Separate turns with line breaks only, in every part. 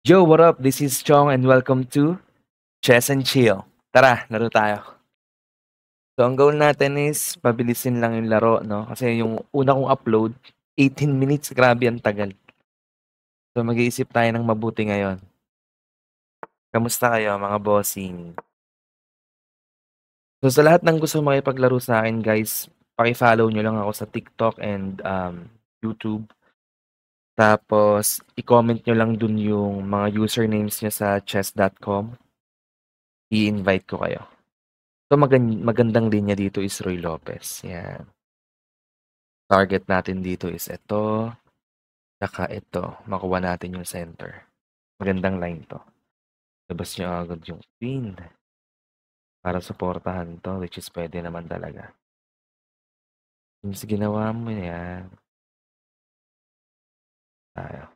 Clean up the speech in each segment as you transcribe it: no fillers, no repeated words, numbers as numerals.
Yo, what up? This is Chong and welcome to Chess and Chill. Tara, laro tayo. So, ang goal natin is pabilisin lang yung laro, no? Kasi yung una kong upload, 18 minutes. Grabe, ang tagal. So, mag-iisip tayo ng mabuti ngayon. Kamusta kayo, mga bossing? So, sa lahat ng gusto makipaglaro sa akin, guys, paki-follow nyo lang ako sa TikTok and YouTube. Tapos, i-comment nyo lang dun yung mga usernames nyo sa chess.com. I-invite ko kayo. So, magandang linya dito is Roy Lopez. Yan. Target natin dito is ito. Tsaka ito. Makuha natin yung center. Magandang line to. Labas nyo agad yung queen. Para suportahan to, which is pwede naman talaga. Since ginawa mo yan. Tayo.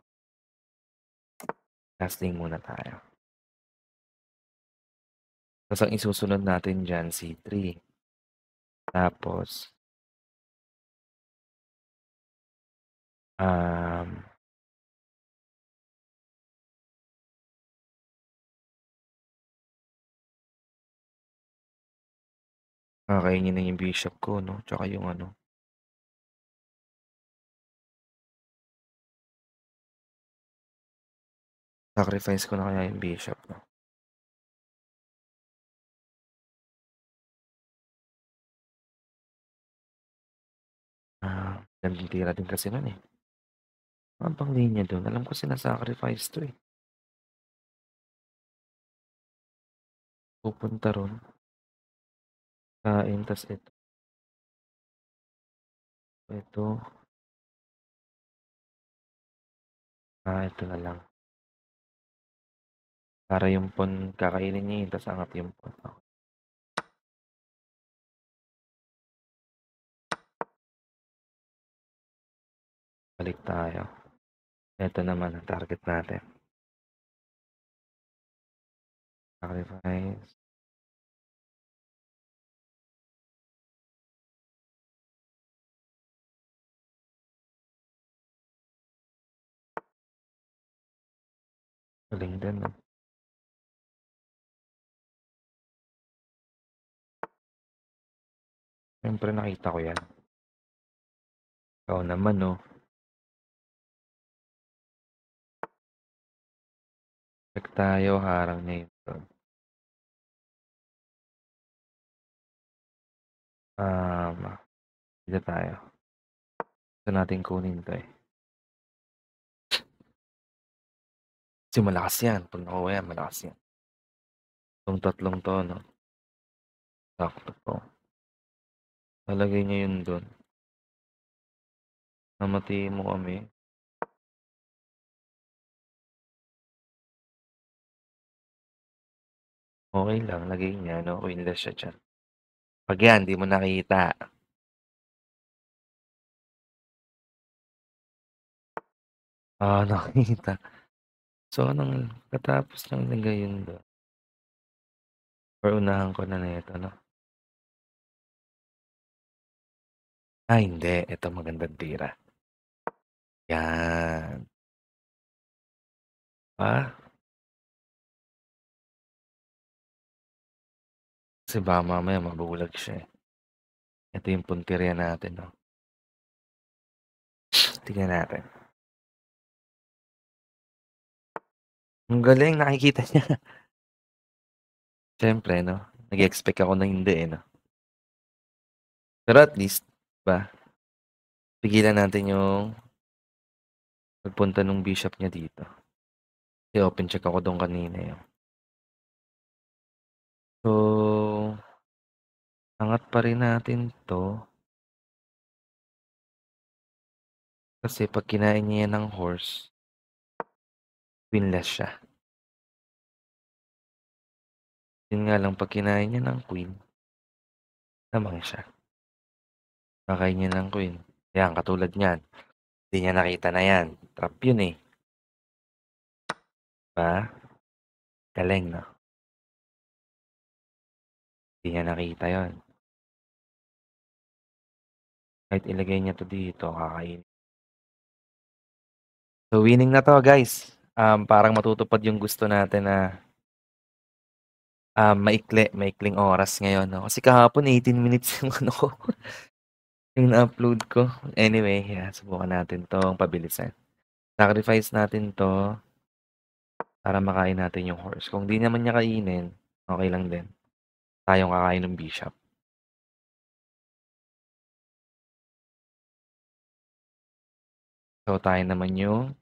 Casting muna tayo. Tapos ang isusunod natin dyan, C3. Tapos, kakainin na yung bishop ko, no? Tsaka yung ano. Sacrifice ko na kaya yung bishop, no? Gandang tira din kasi nun eh. Ang pang linya dun. Alam ko sinasacrifice to eh. Pupunta ron. Kain, tas ito. Ito. Ito na lang. Para yung pawn kakainin niya yun, tas angat yung pawn. Okay. Balik tayo. Ito naman ang target natin. Sacrifice. Galing din, no? Siyempre nakita ko yan. Ikaw naman, no? Check tayo, harang niya yung pawn. Dito tayo. Gusto natin kunin to eh. Kasi malakas yan. Pag nakuha yan, malakas yan. Itong tatlong to, no? Sakto po. Talagay niya yun doon. Namatiin mo kami. Okay lang, lagay niya, no? Winless siya dyan. Pag yan, di mo nakita. Nakita. So, anong katapos ng lagay yun doon? Or unahan ko na nito, no? Hindi. Ito magandang tira. Yan. Kasi baka mamaya mabulag siya eh. Ito yung punteriya natin, no? Tingnan natin. Ang galing, nakikita niya. Siyempre, no? Nag-expect ako na hindi, eh, no? Pero at least, ba? Pigilan natin yung pagpunta ng bishop niya dito. Kasi open check ako doon kanina, eh. So, angat pa rin natin to. Kasi pag kinain niya ng horse, winless siya. Yun nga lang, pag kinain niya ng queen, lamang siya. Kakain niya ng queen. Yan, katulad niyan. Hindi niya nakita na yan. Trap yun eh. Diba? Galing, no? Hindi niya nakita yon. Kahit ilagay niya to dito, kakain. So, winning na to, guys. parang matutupad yung gusto natin na, maikling oras ngayon 'no. Kasi kahapon 18 minutes yung ano ko, yung na-upload ko. Anyway, subukan natin 'tong pabilisan. Sacrifice natin 'to para makain natin yung horse. Kung 'di naman niya kainin, okey lang din. Tayong kakain ng bishop. So, tayo naman yung,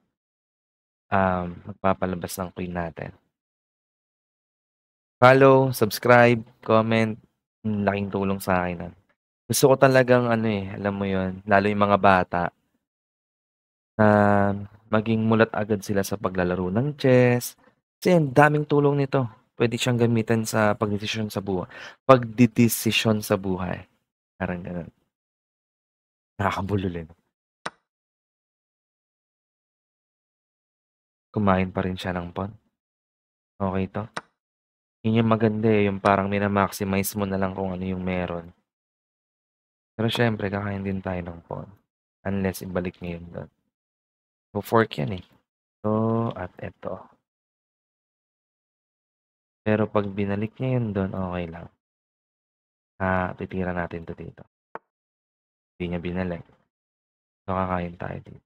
magpapalabas ng queen natin. Follow, subscribe, comment, laking tulong sa'kin nun. Gusto ko talagang ano, alam mo yun, lalo yung mga bata na maging mulat agad sila sa paglalaro ng chess, kasi ang daming tulong nito. Puwede siyang gamitin sa pagdedesisyon sa buhay, parang gano'n. Nakakabulol, eh, 'no? Kumain pa rin siya ng pawn, okey 'to. Yun yung maganda, yung parang mina-maximize mo na lang kung ano yung meron. Pero siyempre kakain din tayo ng pawn, unless ibalik niya yun dun. Fo-fork yan, eh. 'To at eto. Pero 'pag binalik niya yun dun, okey lang. Titira natin 'to dito. Di niya binalik, so kakain tayo dito.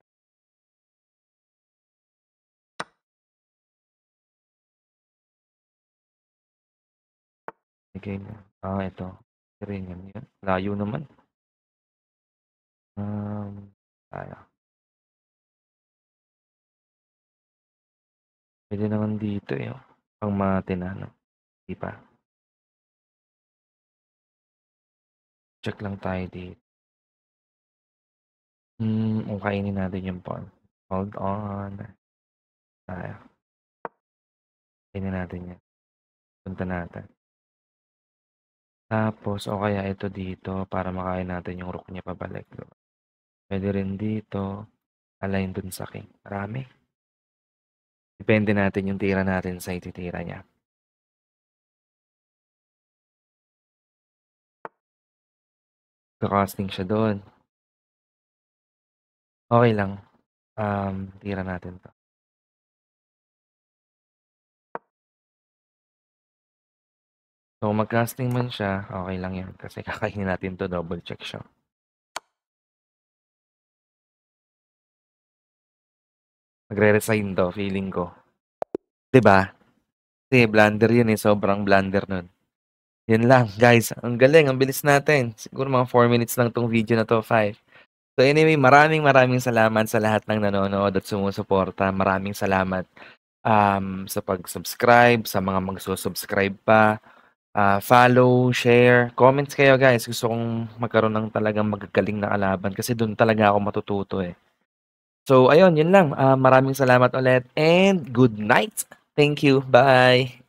Bigay mo, ito. Rin yan, yun layo naman. Tayo. Puwede naman dito, oh, pang matinano, di ba? Check lang tayo dito. Kung kainin natin yung pawn. Hold on, tayo. Kainin natin yan, punta natin. Tapos o kaya ito dito para makain natin yung rook niya pabalik, 'di ba? Puwede rin dito, align dun sa king, marami. Depende natin yung tira natin sa ititira niya. Nagka-casting siya dun, okey lang, tira natin 'to. So, kung mag-casting man siya, okey lang 'yan kasi kakainin natin 'to, double check siya. Magre-resign 'to feeling ko, 'di ba? Kasi blunder 'yun, sobrang blunder nun. 'Yun lang guys, ang galing, ang bilis natin. Siguro mga 4 minutes lang 'tong video na 'to, 5. So anyway, maraming maraming salamat sa lahat ng nanonood at sumusuporta. Maraming salamat, sa pag-subscribe, sa mga magsu-subscribe pa. Follow, share, comments kayo guys. Gusto kong magkaroon ng talagang magagaling na kalaban kasi dun talaga ako matututo, eh. So ayun, yun lang. Maraming salamat ulit and good night. Thank you. Bye.